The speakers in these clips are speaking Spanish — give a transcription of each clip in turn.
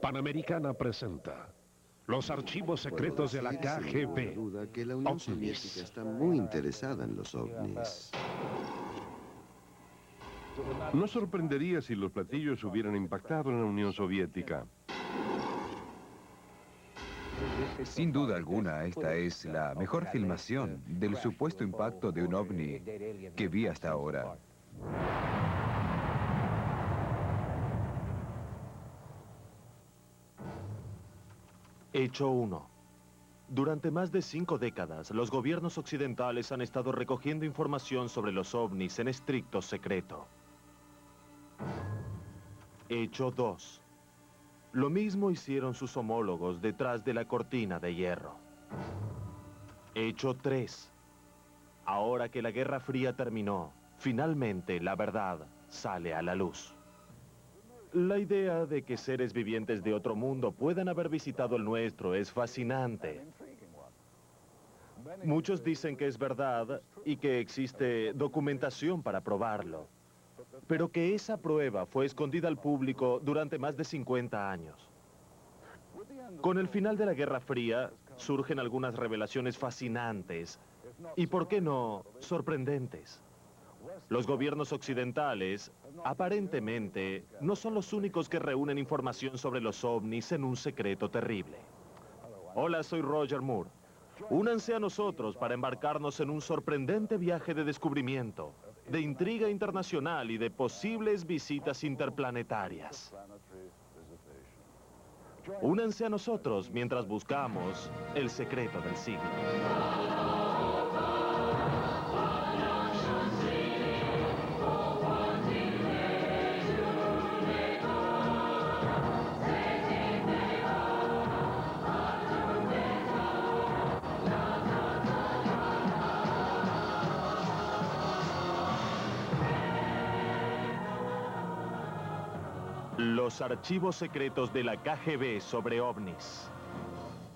Panamericana presenta los archivos secretos de la KGB. Sin duda que la Unión Soviética está muy interesada en los ovnis. No sorprendería si los platillos hubieran impactado en la Unión Soviética. Sin duda alguna, esta es la mejor filmación del supuesto impacto de un ovni que vi hasta ahora. Hecho 1. Durante más de 5 décadas, los gobiernos occidentales han estado recogiendo información sobre los ovnis en estricto secreto. Hecho 2. Lo mismo hicieron sus homólogos detrás de la cortina de hierro. Hecho 3. Ahora que la Guerra Fría terminó, finalmente la verdad sale a la luz. La idea de que seres vivientes de otro mundo puedan haber visitado el nuestro es fascinante. Muchos dicen que es verdad y que existe documentación para probarlo, pero que esa prueba fue escondida al público durante más de 50 años. Con el final de la Guerra Fría, surgen algunas revelaciones fascinantes y, ¿por qué no, sorprendentes? Los gobiernos occidentales, aparentemente, no son los únicos que reúnen información sobre los ovnis en un secreto terrible. Hola, soy Roger Moore. Únanse a nosotros para embarcarnos en un sorprendente viaje de descubrimiento, de intriga internacional y de posibles visitas interplanetarias. Únanse a nosotros mientras buscamos el secreto del siglo. Los archivos secretos de la KGB sobre ovnis.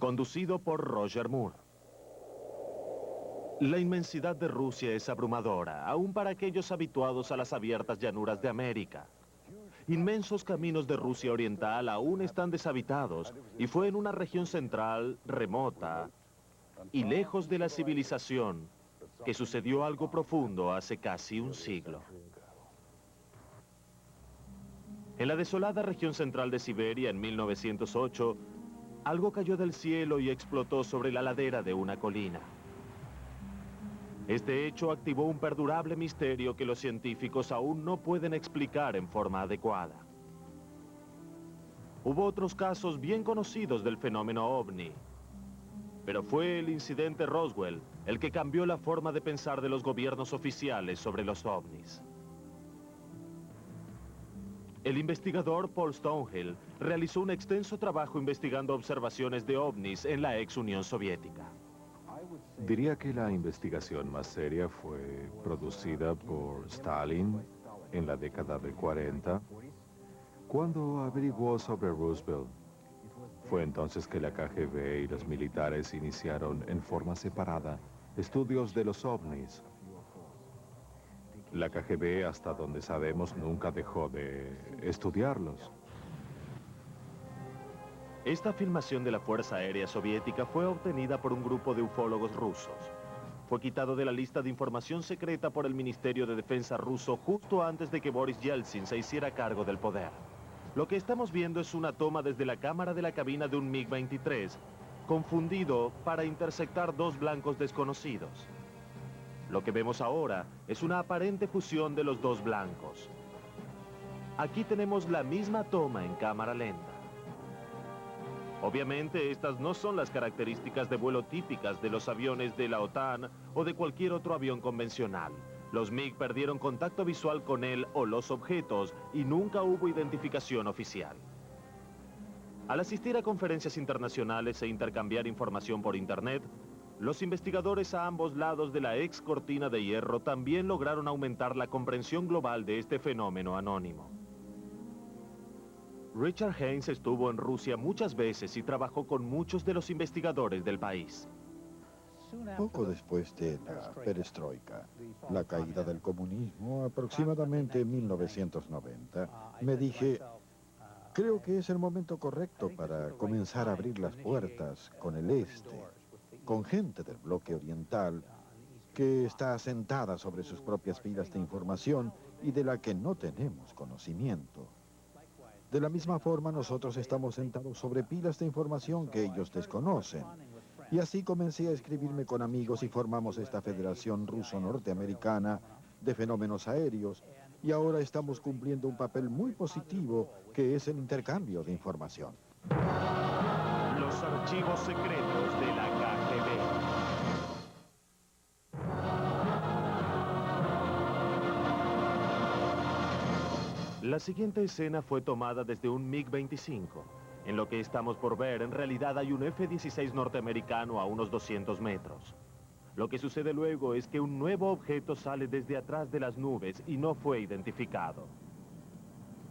Conducido por Roger Moore. La inmensidad de Rusia es abrumadora, aún para aquellos habituados a las abiertas llanuras de América. Inmensos caminos de Rusia oriental aún están deshabitados, y fue en una región central, remota y lejos de la civilización, que sucedió algo profundo hace casi un siglo. En la desolada región central de Siberia, en 1908, algo cayó del cielo y explotó sobre la ladera de una colina. Este hecho activó un perdurable misterio que los científicos aún no pueden explicar en forma adecuada. Hubo otros casos bien conocidos del fenómeno ovni, pero fue el incidente Roswell el que cambió la forma de pensar de los gobiernos oficiales sobre los ovnis. El investigador Paul Stonehill realizó un extenso trabajo investigando observaciones de ovnis en la ex Unión Soviética. Diría que la investigación más seria fue producida por Stalin en la década del 40, cuando averiguó sobre Roosevelt. Fue entonces que la KGB y los militares iniciaron en forma separada estudios de los ovnis. La KGB, hasta donde sabemos, nunca dejó de estudiarlos. Esta filmación de la Fuerza Aérea Soviética fue obtenida por un grupo de ufólogos rusos. Fue quitado de la lista de información secreta por el Ministerio de Defensa ruso justo antes de que Boris Yeltsin se hiciera cargo del poder. Lo que estamos viendo es una toma desde la cámara de la cabina de un MiG-23, confundido para interceptar dos blancos desconocidos. Lo que vemos ahora es una aparente fusión de los dos blancos. Aquí tenemos la misma toma en cámara lenta. Obviamente, estas no son las características de vuelo típicas de los aviones de la OTAN o de cualquier otro avión convencional. Los MiG perdieron contacto visual con él o los objetos y nunca hubo identificación oficial. Al asistir a conferencias internacionales e intercambiar información por Internet, los investigadores a ambos lados de la ex cortina de hierro también lograron aumentar la comprensión global de este fenómeno anónimo. Richard Haynes estuvo en Rusia muchas veces y trabajó con muchos de los investigadores del país. Poco después de la perestroika, la caída del comunismo, aproximadamente en 1990, me dije, Creo que es el momento correcto para comenzar a abrir las puertas con el este, con gente del bloque oriental que está asentada sobre sus propias filas de información y de la que no tenemos conocimiento. De la misma forma, nosotros estamos sentados sobre pilas de información que ellos desconocen. Y así comencé a escribirme con amigos y formamos esta Federación Ruso-Norteamericana de Fenómenos Aéreos, y ahora estamos cumpliendo un papel muy positivo, que es el intercambio de información. Los archivos secretos de la KGB. La siguiente escena fue tomada desde un MiG-25. En lo que estamos por ver, en realidad hay un F-16 norteamericano a unos 200 metros. Lo que sucede luego es que un nuevo objeto sale desde atrás de las nubes y no fue identificado.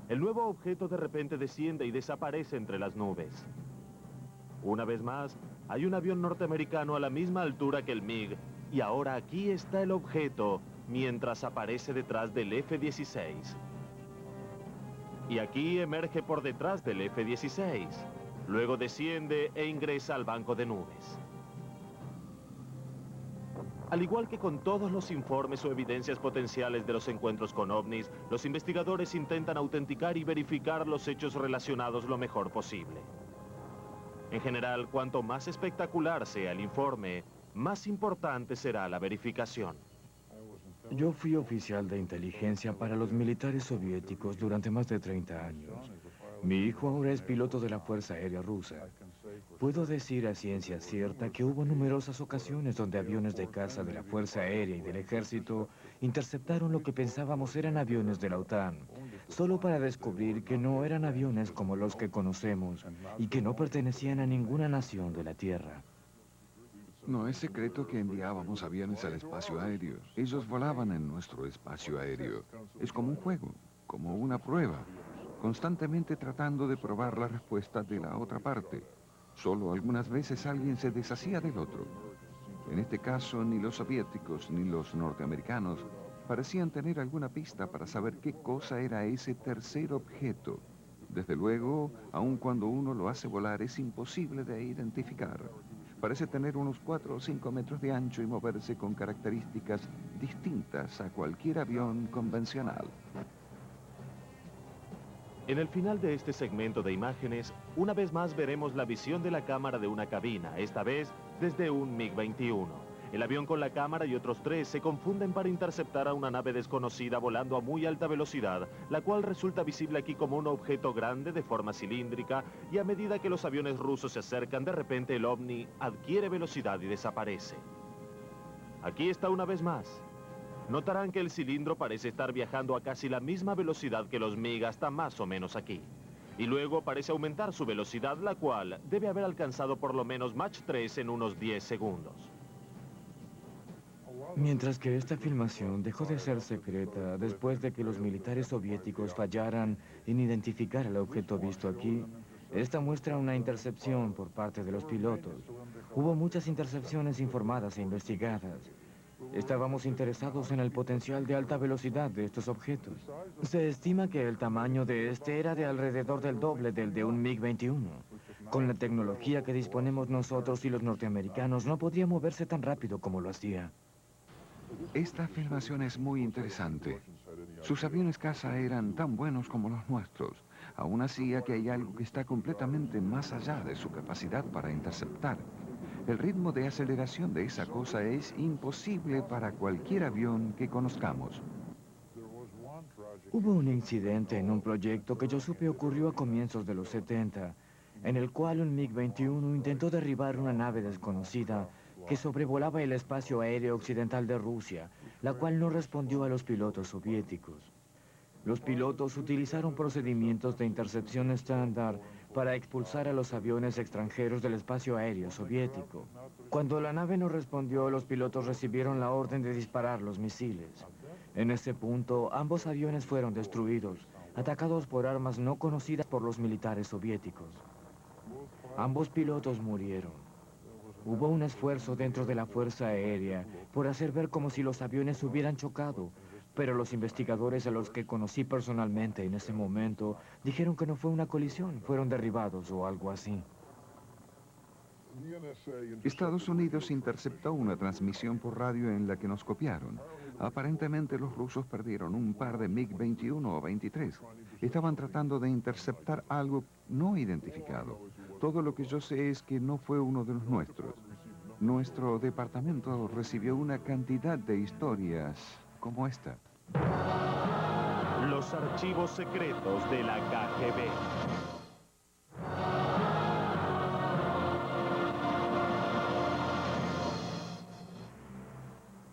El nuevo objeto de repente desciende y desaparece entre las nubes. Una vez más, hay un avión norteamericano a la misma altura que el MiG, y ahora aquí está el objeto, mientras aparece detrás del F-16. Y aquí emerge por detrás del F-16. Luego desciende e ingresa al banco de nubes. Al igual que con todos los informes o evidencias potenciales de los encuentros con ovnis, los investigadores intentan autenticar y verificar los hechos relacionados lo mejor posible. En general, cuanto más espectacular sea el informe, más importante será la verificación. Yo fui oficial de inteligencia para los militares soviéticos durante más de 30 años. Mi hijo ahora es piloto de la Fuerza Aérea Rusa. Puedo decir a ciencia cierta que hubo numerosas ocasiones donde aviones de caza de la Fuerza Aérea y del Ejército interceptaron lo que pensábamos eran aviones de la OTAN, solo para descubrir que no eran aviones como los que conocemos y que no pertenecían a ninguna nación de la Tierra. No es secreto que enviábamos aviones al espacio aéreo. Ellos volaban en nuestro espacio aéreo. Es como un juego, como una prueba, constantemente tratando de probar la respuesta de la otra parte. Solo algunas veces alguien se deshacía del otro. En este caso, ni los soviéticos ni los norteamericanos parecían tener alguna pista para saber qué cosa era ese tercer objeto. Desde luego, aun cuando uno lo hace volar, es imposible de identificar. Parece tener unos 4 o 5 metros de ancho y moverse con características distintas a cualquier avión convencional. En el final de este segmento de imágenes, una vez más veremos la visión de la cámara de una cabina, esta vez desde un MiG-21. El avión con la cámara y otros 3 se confunden para interceptar a una nave desconocida volando a muy alta velocidad, la cual resulta visible aquí como un objeto grande de forma cilíndrica, y a medida que los aviones rusos se acercan, de repente el ovni adquiere velocidad y desaparece. Aquí está una vez más. Notarán que el cilindro parece estar viajando a casi la misma velocidad que los MiG hasta más o menos aquí. Y luego parece aumentar su velocidad, la cual debe haber alcanzado por lo menos Mach 3 en unos 10 segundos. Mientras que esta filmación dejó de ser secreta después de que los militares soviéticos fallaran en identificar el objeto visto aquí, esta muestra una intercepción por parte de los pilotos. Hubo muchas intercepciones informadas e investigadas. Estábamos interesados en el potencial de alta velocidad de estos objetos. Se estima que el tamaño de este era de alrededor del doble del de un MiG-21. Con la tecnología que disponemos nosotros y los norteamericanos, no podía moverse tan rápido como lo hacía. Esta filmación es muy interesante. Sus aviones caza eran tan buenos como los nuestros. Aún así, aquí hay algo que está completamente más allá de su capacidad para interceptar. El ritmo de aceleración de esa cosa es imposible para cualquier avión que conozcamos. Hubo un incidente en un proyecto que yo supe ocurrió a comienzos de los 70, en el cual un MiG-21 intentó derribar una nave desconocida que sobrevolaba el espacio aéreo occidental de Rusia, la cual no respondió a los pilotos soviéticos. Los pilotos utilizaron procedimientos de intercepción estándar para expulsar a los aviones extranjeros del espacio aéreo soviético. Cuando la nave no respondió, los pilotos recibieron la orden de disparar los misiles. En ese punto, ambos aviones fueron destruidos, atacados por armas no conocidas por los militares soviéticos. Ambos pilotos murieron. Hubo un esfuerzo dentro de la Fuerza Aérea por hacer ver como si los aviones hubieran chocado, Pero los investigadores a los que conocí personalmente en ese momento dijeron que no fue una colisión, fueron derribados o algo así. Estados Unidos interceptó una transmisión por radio en la que nos copiaron. Aparentemente los rusos perdieron un par de MiG-21 o 23. Estaban tratando de interceptar algo no identificado. Todo lo que yo sé es que no fue uno de los nuestros. Nuestro departamento recibió una cantidad de historias como esta. Los archivos secretos de la KGB.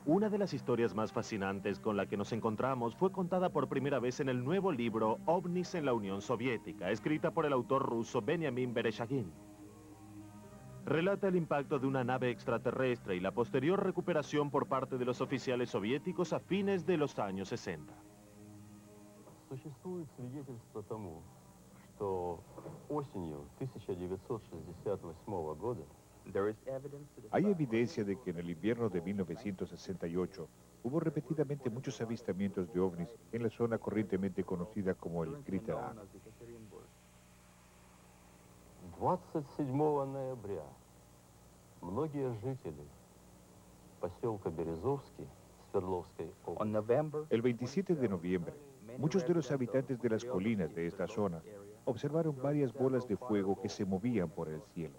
Una de las historias más fascinantes con la que nos encontramos fue contada por primera vez en el nuevo libro OVNIs en la Unión Soviética, escrita por el autor ruso Benjamin Vereshchagin. Relata el impacto de una nave extraterrestre y la posterior recuperación por parte de los oficiales soviéticos a fines de los años 60. Существует свидетельство тому, что осенью 1968 года hay evidencia de que en el invierno de 1968 hubo repetidamente muchos avistamientos de ovnis en la zona corrientemente conocida como el Cráter A. 27 ноября многие жители поселка Березовский Свердловской области. El 27 de noviembre, muchos de los habitantes de las colinas de esta zona observaron varias bolas de fuego que se movían por el cielo.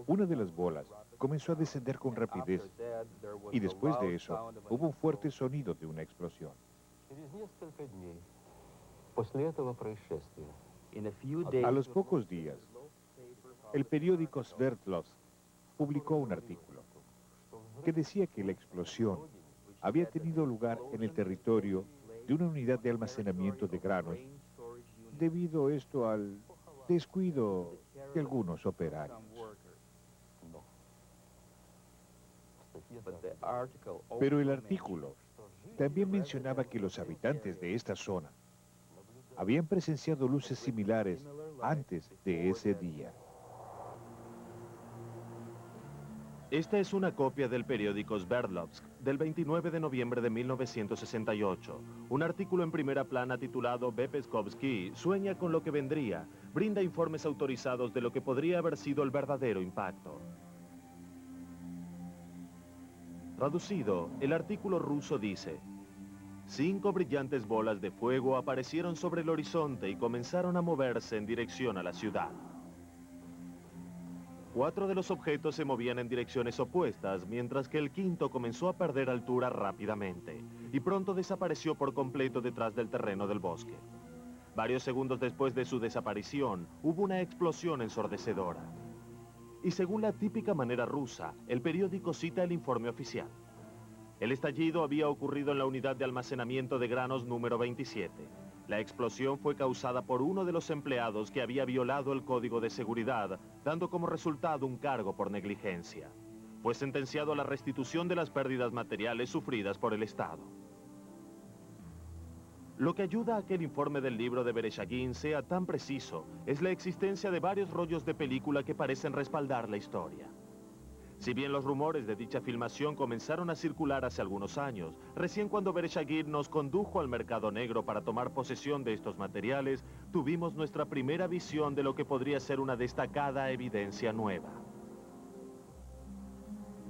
Una de las bolas comenzó a descender con rapidez y después de eso hubo un fuerte sonido de una explosión. A los pocos días, el periódico Sverdlovsk publicó un artículo que decía que la explosión había tenido lugar en el territorio de una unidad de almacenamiento de granos, debido esto al descuido de algunos operarios. Pero el artículo también mencionaba que los habitantes de esta zona habían presenciado luces similares antes de ese día. Esta es una copia del periódico Sverdlovsk del 29 de noviembre de 1968. Un artículo en primera plana titulado Bepeskovsky sueña con lo que vendría, brinda informes autorizados de lo que podría haber sido el verdadero impacto. Traducido, el artículo ruso dice: 5 brillantes bolas de fuego aparecieron sobre el horizonte y comenzaron a moverse en dirección a la ciudad. 4 de los objetos se movían en direcciones opuestas, mientras que el quinto comenzó a perder altura rápidamente y pronto desapareció por completo detrás del terreno del bosque. Varios segundos después de su desaparición, hubo una explosión ensordecedora. Y según la típica manera rusa, el periódico cita el informe oficial. El estallido había ocurrido en la unidad de almacenamiento de granos número 27. La explosión fue causada por uno de los empleados que había violado el código de seguridad, dando como resultado un cargo por negligencia. Fue sentenciado a la restitución de las pérdidas materiales sufridas por el Estado. Lo que ayuda a que el informe del libro de Vereshchagin sea tan preciso es la existencia de varios rollos de película que parecen respaldar la historia. Si bien los rumores de dicha filmación comenzaron a circular hace algunos años, recién cuando Vereshchagin nos condujo al mercado negro para tomar posesión de estos materiales, tuvimos nuestra primera visión de lo que podría ser una destacada evidencia nueva.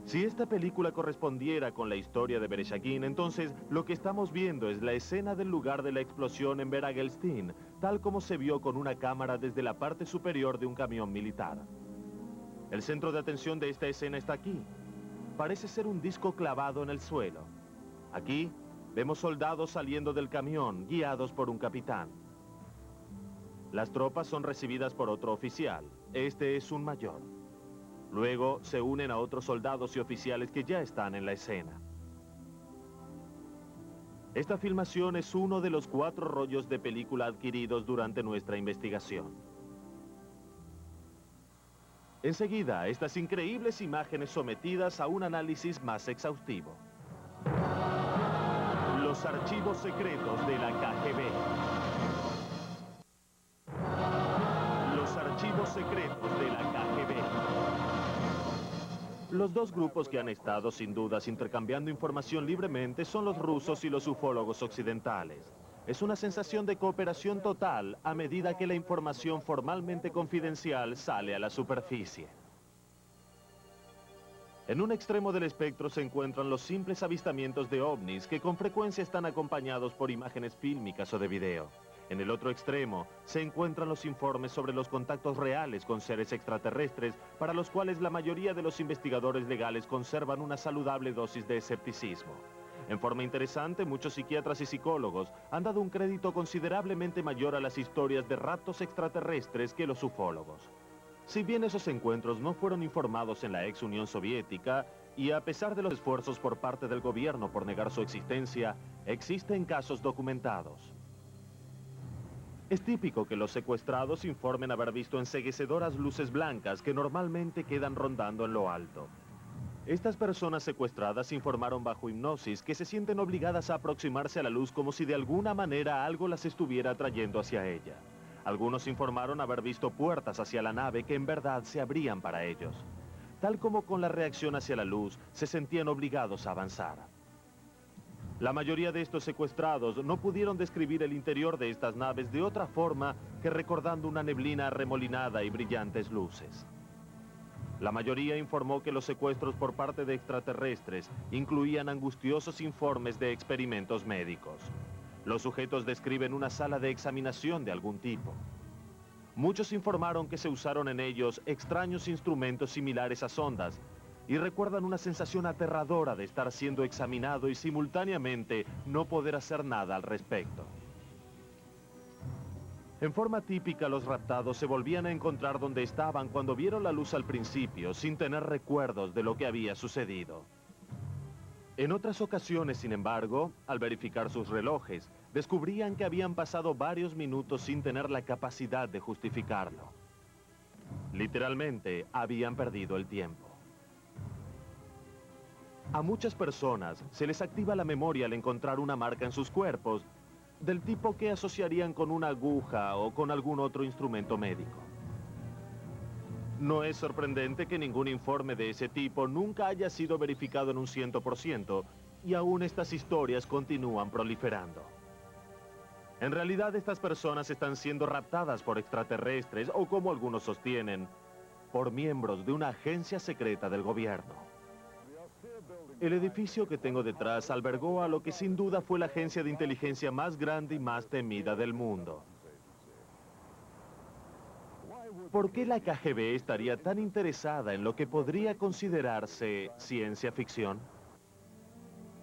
Si esta película correspondiera con la historia de Vereshchagin, entonces lo que estamos viendo es la escena del lugar de la explosión en Beragelstein, tal como se vio con una cámara desde la parte superior de un camión militar. El centro de atención de esta escena está aquí. Parece ser un disco clavado en el suelo. Aquí vemos soldados saliendo del camión, guiados por un capitán. Las tropas son recibidas por otro oficial. Este es un mayor. Luego se unen a otros soldados y oficiales que ya están en la escena. Esta filmación es uno de los 4 rollos de película adquiridos durante nuestra investigación. Enseguida, estas increíbles imágenes sometidas a un análisis más exhaustivo. Los archivos secretos de la KGB. Los archivos secretos de la KGB. Los dos grupos que han estado sin dudas intercambiando información libremente son los rusos y los ufólogos occidentales. Es una sensación de cooperación total a medida que la información formalmente confidencial sale a la superficie. En un extremo del espectro se encuentran los simples avistamientos de ovnis que con frecuencia están acompañados por imágenes fílmicas o de video. En el otro extremo se encuentran los informes sobre los contactos reales con seres extraterrestres, para los cuales la mayoría de los investigadores legales conservan una saludable dosis de escepticismo. En forma interesante, muchos psiquiatras y psicólogos han dado un crédito considerablemente mayor a las historias de raptos extraterrestres que los ufólogos. Si bien esos encuentros no fueron informados en la ex Unión Soviética, y a pesar de los esfuerzos por parte del gobierno por negar su existencia, existen casos documentados. Es típico que los secuestrados informen haber visto enceguecedoras luces blancas que normalmente quedan rondando en lo alto. Estas personas secuestradas informaron bajo hipnosis que se sienten obligadas a aproximarse a la luz como si de alguna manera algo las estuviera atrayendo hacia ella. Algunos informaron haber visto puertas hacia la nave que en verdad se abrían para ellos. Tal como con la reacción hacia la luz, se sentían obligados a avanzar. La mayoría de estos secuestrados no pudieron describir el interior de estas naves de otra forma que recordando una neblina arremolinada y brillantes luces. La mayoría informó que los secuestros por parte de extraterrestres incluían angustiosos informes de experimentos médicos. Los sujetos describen una sala de examinación de algún tipo. Muchos informaron que se usaron en ellos extraños instrumentos similares a sondas y recuerdan una sensación aterradora de estar siendo examinado y simultáneamente no poder hacer nada al respecto. En forma típica, los raptados se volvían a encontrar donde estaban cuando vieron la luz al principio, sin tener recuerdos de lo que había sucedido. En otras ocasiones, sin embargo, al verificar sus relojes, descubrían que habían pasado varios minutos sin tener la capacidad de justificarlo. Literalmente, habían perdido el tiempo. A muchas personas se les activa la memoria al encontrar una marca en sus cuerpos, del tipo que asociarían con una aguja o con algún otro instrumento médico. No es sorprendente que ningún informe de ese tipo nunca haya sido verificado en un 100%, y aún estas historias continúan proliferando. En realidad, estas personas están siendo raptadas por extraterrestres o, como algunos sostienen, por miembros de una agencia secreta del gobierno. El edificio que tengo detrás albergó a lo que sin duda fue la agencia de inteligencia más grande y más temida del mundo. ¿Por qué la KGB estaría tan interesada en lo que podría considerarse ciencia ficción?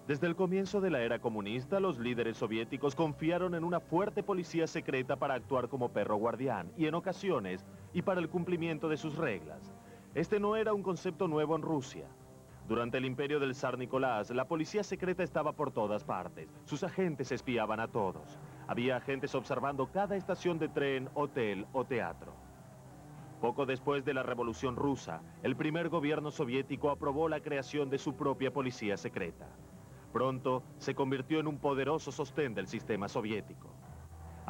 Desde el comienzo de la era comunista, los líderes soviéticos confiaron en una fuerte policía secreta para actuar como perro guardián y en ocasiones, y para el cumplimiento de sus reglas. Este no era un concepto nuevo en Rusia. Durante el imperio del zar Nicolás, la policía secreta estaba por todas partes. Sus agentes espiaban a todos. Había agentes observando cada estación de tren, hotel o teatro. Poco después de la Revolución Rusa, el primer gobierno soviético aprobó la creación de su propia policía secreta. Pronto se convirtió en un poderoso sostén del sistema soviético.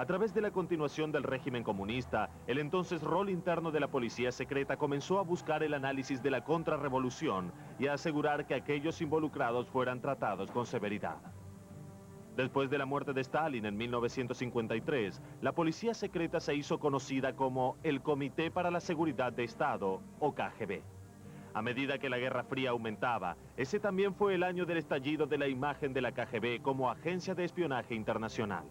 A través de la continuación del régimen comunista, el entonces rol interno de la policía secreta comenzó a buscar el análisis de la contrarrevolución y a asegurar que aquellos involucrados fueran tratados con severidad. Después de la muerte de Stalin en 1953, la policía secreta se hizo conocida como el Comité para la Seguridad de Estado, o KGB. A medida que la Guerra Fría aumentaba, ese también fue el año del estallido de la imagen de la KGB como agencia de espionaje internacional.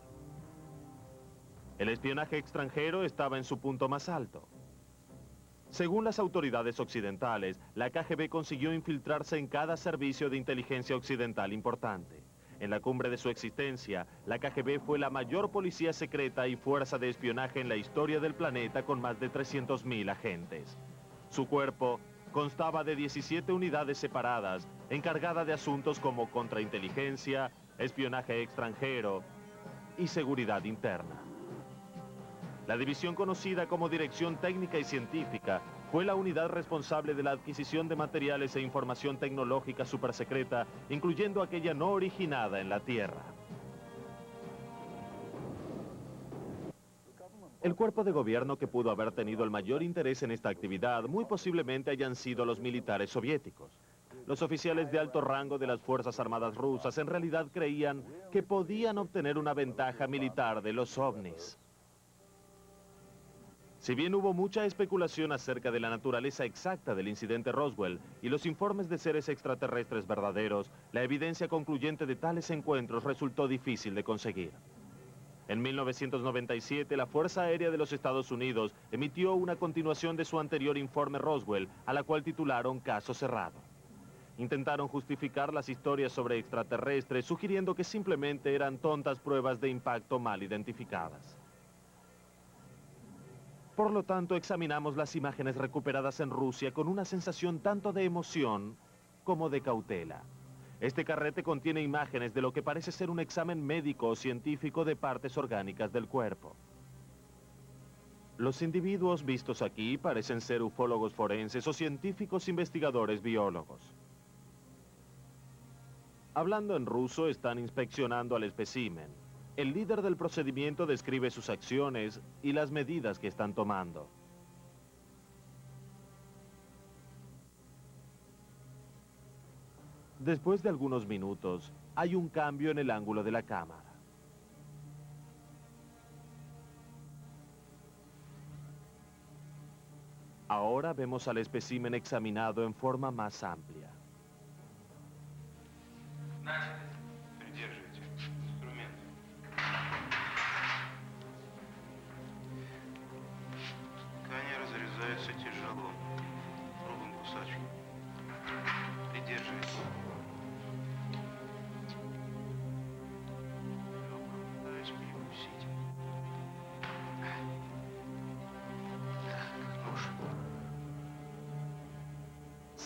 El espionaje extranjero estaba en su punto más alto. Según las autoridades occidentales, la KGB consiguió infiltrarse en cada servicio de inteligencia occidental importante. En la cumbre de su existencia, la KGB fue la mayor policía secreta y fuerza de espionaje en la historia del planeta con más de 300.000 agentes. Su cuerpo constaba de 17 unidades separadas, encargada de asuntos como contrainteligencia, espionaje extranjero y seguridad interna. La división conocida como Dirección Técnica y Científica fue la unidad responsable de la adquisición de materiales e información tecnológica supersecreta, incluyendo aquella no originada en la Tierra. El cuerpo de gobierno que pudo haber tenido el mayor interés en esta actividad muy posiblemente hayan sido los militares soviéticos. los oficiales de alto rango de las Fuerzas Armadas rusas en realidad creían que podían obtener una ventaja militar de los ovnis. Si bien hubo mucha especulación acerca de la naturaleza exacta del incidente Roswell y los informes de seres extraterrestres verdaderos, la evidencia concluyente de tales encuentros resultó difícil de conseguir. En 1997, la Fuerza Aérea de los Estados Unidos emitió una continuación de su anterior informe Roswell, a la cual titularon Caso Cerrado. Intentaron justificar las historias sobre extraterrestres, sugiriendo que simplemente eran tontas pruebas de impacto mal identificadas. Por lo tanto, examinamos las imágenes recuperadas en Rusia con una sensación tanto de emoción como de cautela. Este carrete contiene imágenes de lo que parece ser un examen médico o científico de partes orgánicas del cuerpo. Los individuos vistos aquí parecen ser ufólogos forenses o científicos investigadores biólogos. Hablando en ruso, están inspeccionando al espécimen. El líder del procedimiento describe sus acciones y las medidas que están tomando. Después de algunos minutos, hay un cambio en el ángulo de la cámara. Ahora vemos al espécimen examinado en forma más amplia.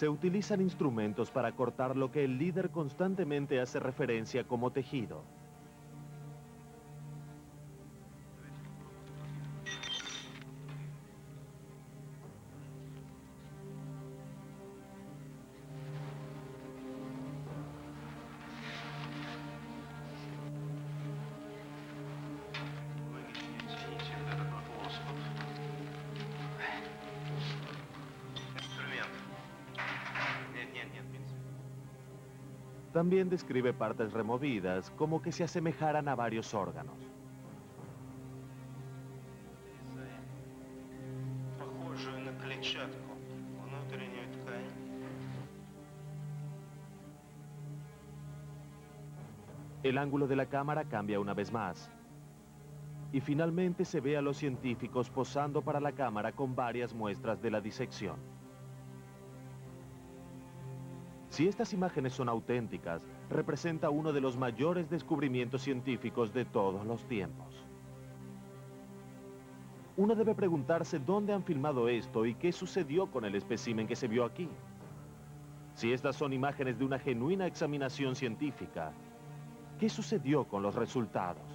Se utilizan instrumentos para cortar lo que el líder constantemente hace referencia como tejido. También describe partes removidas, como que se asemejaran a varios órganos. El ángulo de la cámara cambia una vez más. Y finalmente se ve a los científicos posando para la cámara con varias muestras de la disección. Si estas imágenes son auténticas, representa uno de los mayores descubrimientos científicos de todos los tiempos. Uno debe preguntarse dónde han filmado esto y qué sucedió con el espécimen que se vio aquí. Si estas son imágenes de una genuina examinación científica, ¿qué sucedió con los resultados?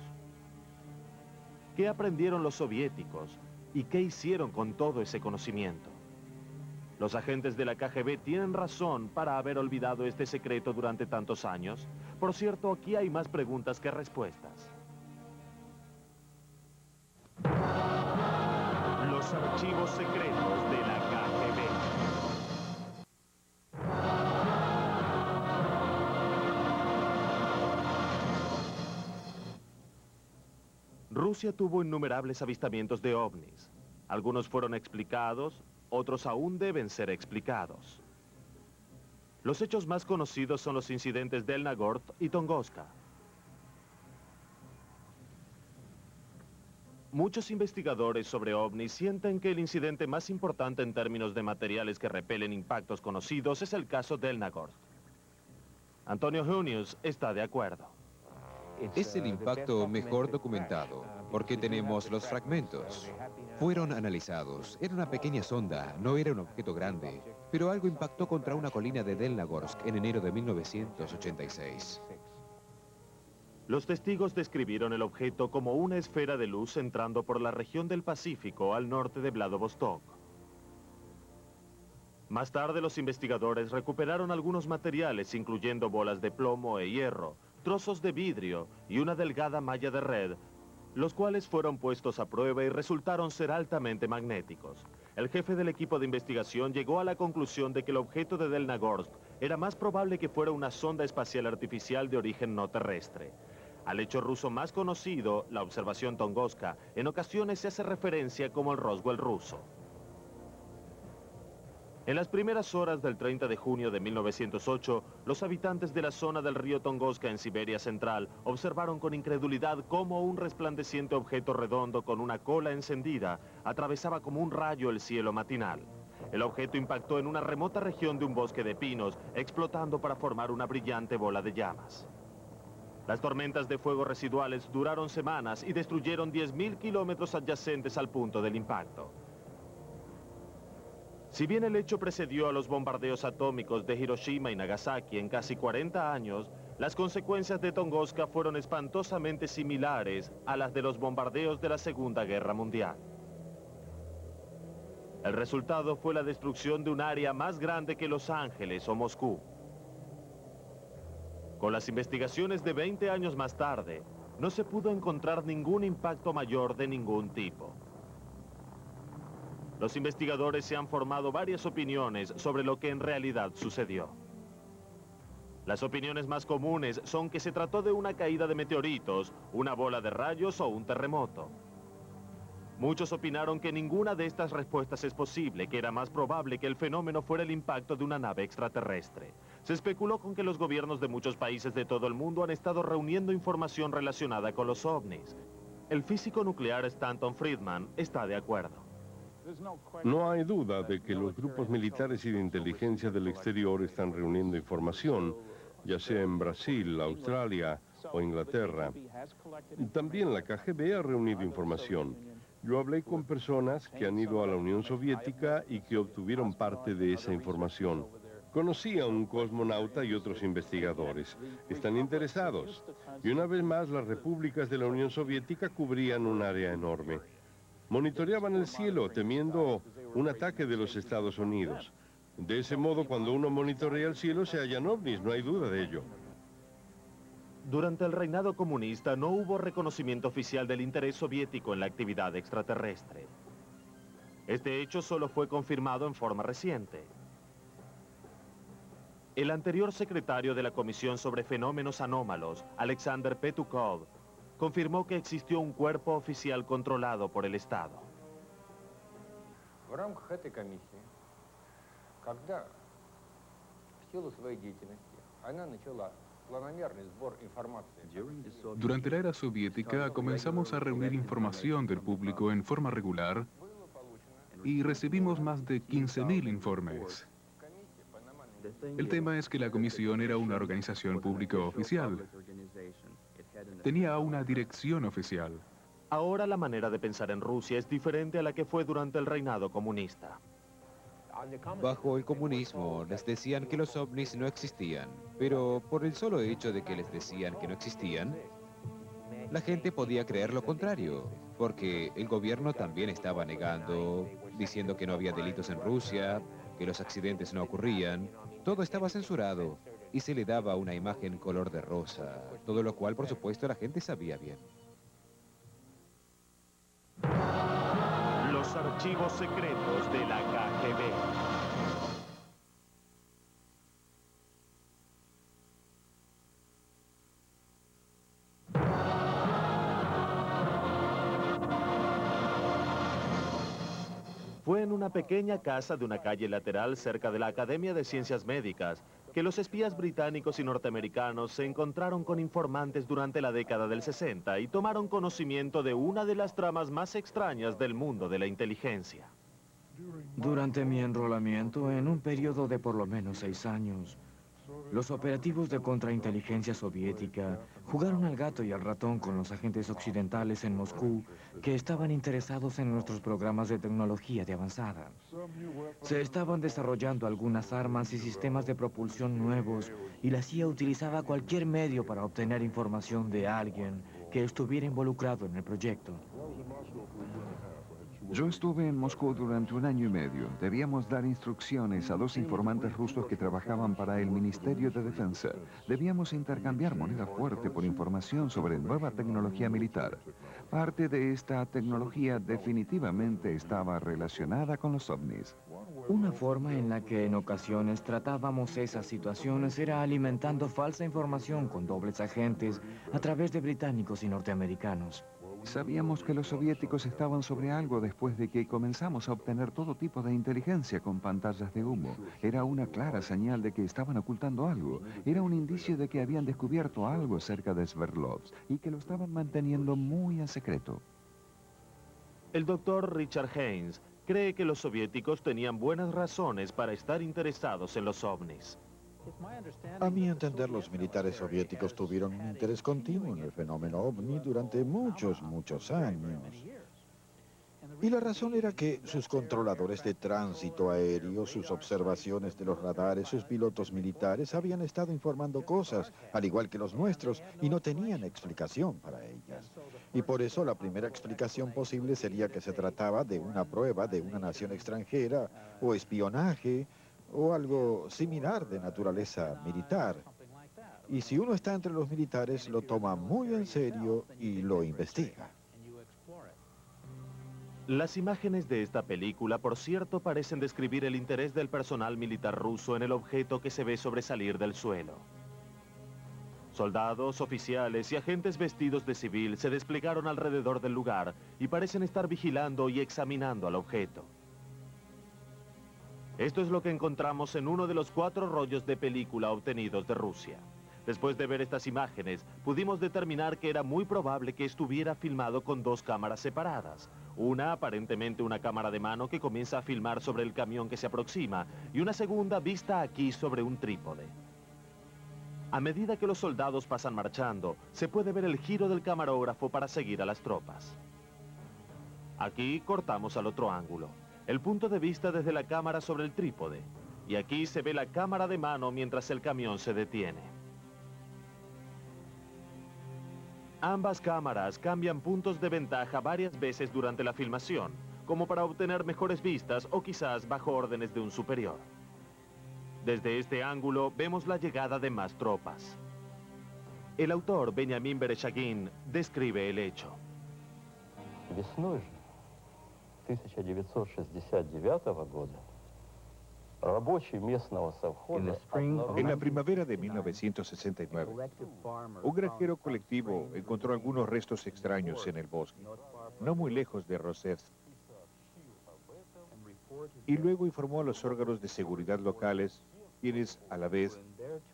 ¿Qué aprendieron los soviéticos y qué hicieron con todo ese conocimiento? ¿Los agentes de la KGB tienen razón para haber olvidado este secreto durante tantos años? Por cierto, aquí hay más preguntas que respuestas. Los archivos secretos de la KGB. Rusia tuvo innumerables avistamientos de ovnis. Algunos fueron explicados, otros aún deben ser explicados. Los hechos más conocidos son los incidentes de Elnagorsk y Tunguska. Muchos investigadores sobre ovnis sienten que el incidente más importante en términos de materiales que repelen impactos conocidos es el caso de Elnagorsk. Antonio Hunius está de acuerdo. Es el impacto mejor documentado, porque tenemos los fragmentos. Fueron analizados. Era una pequeña sonda, no era un objeto grande, pero algo impactó contra una colina de Delnagorsk en enero de 1986. Los testigos describieron el objeto como una esfera de luz entrando por la región del Pacífico al norte de Vladivostok. Más tarde, los investigadores recuperaron algunos materiales, incluyendo bolas de plomo e hierro, trozos de vidrio y una delgada malla de red, los cuales fueron puestos a prueba y resultaron ser altamente magnéticos. El jefe del equipo de investigación llegó a la conclusión de que el objeto de Delnagorsk era más probable que fuera una sonda espacial artificial de origen no terrestre. Al hecho ruso más conocido, la observación Tunguska, en ocasiones se hace referencia como el Roswell ruso. En las primeras horas del 30 de junio de 1908, los habitantes de la zona del río Tunguska en Siberia Central observaron con incredulidad cómo un resplandeciente objeto redondo con una cola encendida atravesaba como un rayo el cielo matinal. El objeto impactó en una remota región de un bosque de pinos, explotando para formar una brillante bola de llamas. Las tormentas de fuego residuales duraron semanas y destruyeron 10.000 kilómetros adyacentes al punto del impacto. Si bien el hecho precedió a los bombardeos atómicos de Hiroshima y Nagasaki en casi 40 años, las consecuencias de Tunguska fueron espantosamente similares a las de los bombardeos de la Segunda Guerra Mundial. El resultado fue la destrucción de un área más grande que Los Ángeles o Moscú. Con las investigaciones de 20 años más tarde, no se pudo encontrar ningún impacto mayor de ningún tipo. Los investigadores se han formado varias opiniones sobre lo que en realidad sucedió. Las opiniones más comunes son que se trató de una caída de meteoritos, una bola de rayos o un terremoto. Muchos opinaron que ninguna de estas respuestas es posible, que era más probable que el fenómeno fuera el impacto de una nave extraterrestre. Se especuló con que los gobiernos de muchos países de todo el mundo han estado reuniendo información relacionada con los ovnis. El físico nuclear Stanton Friedman está de acuerdo. No hay duda de que los grupos militares y de inteligencia del exterior están reuniendo información, ya sea en Brasil, Australia o Inglaterra. También la KGB ha reunido información. Yo hablé con personas que han ido a la Unión Soviética y que obtuvieron parte de esa información. Conocí a un cosmonauta y otros investigadores. Están interesados. Y una vez más, las repúblicas de la Unión Soviética cubrían un área enorme. Monitoreaban el cielo temiendo un ataque de los Estados Unidos. De ese modo, cuando uno monitorea el cielo, se hallan ovnis, no hay duda de ello. Durante el reinado comunista no hubo reconocimiento oficial del interés soviético en la actividad extraterrestre. Este hecho solo fue confirmado en forma reciente. El anterior secretario de la Comisión sobre Fenómenos Anómalos, Alexander Petukov, confirmó que existió un cuerpo oficial controlado por el Estado. Durante la era soviética comenzamos a reunir información del público en forma regular y recibimos más de 15.000 informes. El tema es que la comisión era una organización pública oficial. Tenía una dirección oficial. Ahora la manera de pensar en Rusia es diferente a la que fue durante el reinado comunista. Bajo el comunismo les decían que los ovnis no existían, pero por el solo hecho de que les decían que no existían, la gente podía creer lo contrario, porque el gobierno también estaba negando, diciendo que no había delitos en Rusia, que los accidentes no ocurrían, todo estaba censurado y se le daba una imagen color de rosa, todo lo cual, por supuesto, la gente sabía bien. Los archivos secretos de la KGB. Fue en una pequeña casa de una calle lateral cerca de la Academia de Ciencias Médicas que los espías británicos y norteamericanos se encontraron con informantes durante la década del 60 y tomaron conocimiento de una de las tramas más extrañas del mundo de la inteligencia. Durante mi enrolamiento, en un periodo de por lo menos 6 años, los operativos de contrainteligencia soviética jugaron al gato y al ratón con los agentes occidentales en Moscú que estaban interesados en nuestros programas de tecnología de avanzada. Se estaban desarrollando algunas armas y sistemas de propulsión nuevos y la CIA utilizaba cualquier medio para obtener información de alguien que estuviera involucrado en el proyecto. Yo estuve en Moscú durante 1 año y medio. Debíamos dar instrucciones a 2 informantes rusos que trabajaban para el Ministerio de Defensa. Debíamos intercambiar moneda fuerte por información sobre nueva tecnología militar. Parte de esta tecnología definitivamente estaba relacionada con los ovnis. Una forma en la que en ocasiones tratábamos esas situaciones era alimentando falsa información con dobles agentes a través de británicos y norteamericanos. Sabíamos que los soviéticos estaban sobre algo después de que comenzamos a obtener todo tipo de inteligencia con pantallas de humo. Era una clara señal de que estaban ocultando algo. Era un indicio de que habían descubierto algo cerca de Sverdlovsk y que lo estaban manteniendo muy en secreto. El doctor Richard Haynes cree que los soviéticos tenían buenas razones para estar interesados en los ovnis. A mi entender, los militares soviéticos tuvieron un interés continuo en el fenómeno ovni durante muchos años. Y la razón era que sus controladores de tránsito aéreo, sus observaciones de los radares, sus pilotos militares habían estado informando cosas, al igual que los nuestros, y no tenían explicación para ellas. Y por eso la primera explicación posible sería que se trataba de una prueba de una nación extranjera, o espionaje, o algo similar de naturaleza militar. Y si uno está entre los militares, lo toma muy en serio y lo investiga. Las imágenes de esta película, por cierto, parecen describir el interés del personal militar ruso en el objeto que se ve sobresalir del suelo. Soldados, oficiales y agentes vestidos de civil se desplegaron alrededor del lugar y parecen estar vigilando y examinando al objeto. Esto es lo que encontramos en uno de los 4 rollos de película obtenidos de Rusia. Después de ver estas imágenes, pudimos determinar que era muy probable que estuviera filmado con 2 cámaras separadas. Una, aparentemente una cámara de mano que comienza a filmar sobre el camión que se aproxima, y una segunda vista aquí sobre un trípode. A medida que los soldados pasan marchando, se puede ver el giro del camarógrafo para seguir a las tropas. Aquí cortamos al otro ángulo. El punto de vista desde la cámara sobre el trípode. Y aquí se ve la cámara de mano mientras el camión se detiene. Ambas cámaras cambian puntos de ventaja varias veces durante la filmación, como para obtener mejores vistas o quizás bajo órdenes de un superior. Desde este ángulo vemos la llegada de más tropas. El autor, Benjamin Vereshchagin, describe el hecho. Весной же 1969 года рабочие местного совхоза En la primavera de 1969, un granjero colectivo encontró algunos restos extraños en el bosque, no muy lejos de Rosevsk, y luego informó a los órganos de seguridad locales, quienes, a la vez,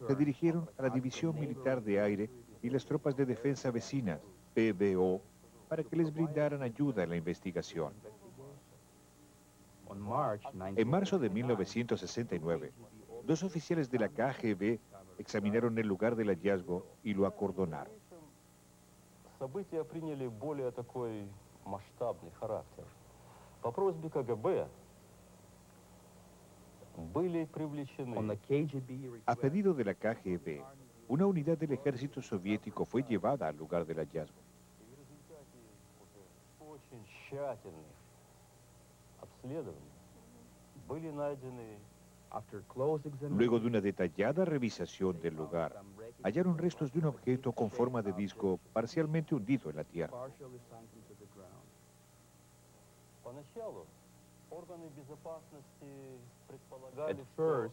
se dirigieron a la División Militar de Aire y las tropas de defensa vecinas, PVO, para que les brindaran ayuda en la investigación. En marzo de 1969, 2 oficiales de la KGB examinaron el lugar del hallazgo y lo acordonaron. События приняли более такой масштабный характер. По просьбе КГБ были привлечены. A pedido de la KGB, una unidad del ejército soviético fue llevada al lugar del hallazgo. Очень тщательных обследований были найдены. Luego de una detallada revisación del lugar, hallaron restos de un objeto con forma de disco parcialmente hundido en la tierra. Поначалу органы безопасности предполагали, что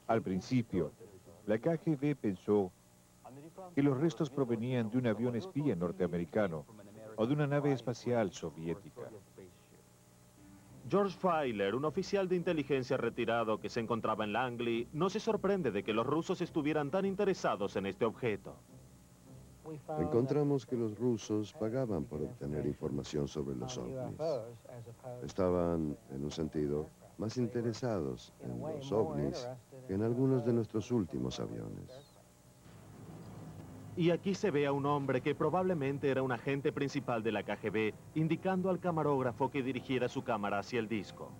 Al principio, la KGB pensó que los restos provenían de un avión espía norteamericano o de una nave espacial soviética. George Feiler, un oficial de inteligencia retirado que se encontraba en Langley, no se sorprende de que los rusos estuvieran tan interesados en este objeto. Encontramos que los rusos pagaban por obtener información sobre los ovnis. Estaban, en un sentido, más interesados en los ovnis que en algunos de nuestros últimos aviones. Y aquí se ve a un hombre que probablemente era un agente principal de la KGB, indicando al camarógrafo que dirigiera su cámara hacia el disco.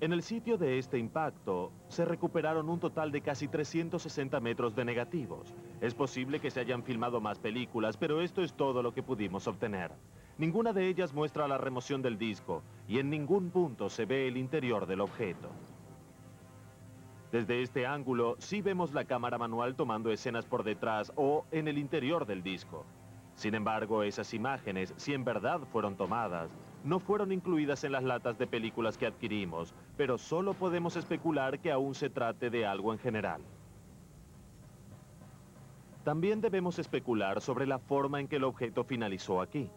En el sitio de este impacto, se recuperaron un total de casi 360 metros de negativos. Es posible que se hayan filmado más películas, pero esto es todo lo que pudimos obtener. Ninguna de ellas muestra la remoción del disco, y en ningún punto se ve el interior del objeto. Desde este ángulo, sí vemos la cámara manual tomando escenas por detrás o en el interior del disco. Sin embargo, esas imágenes, si en verdad fueron tomadas, no fueron incluidas en las latas de películas que adquirimos, pero solo podemos especular que aún se trate de algo en general. También debemos especular sobre la forma en que el objeto finalizó aquí.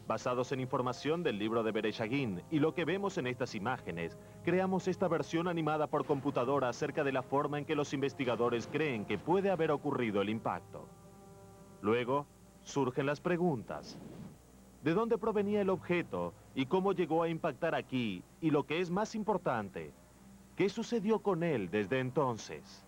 Basados en información del libro de Vereshchagin y lo que vemos en estas imágenes, creamos esta versión animada por computadora acerca de la forma en que los investigadores creen que puede haber ocurrido el impacto. Luego, surgen las preguntas. ¿De dónde provenía el objeto y cómo llegó a impactar aquí? Y lo que es más importante, ¿qué sucedió con él desde entonces?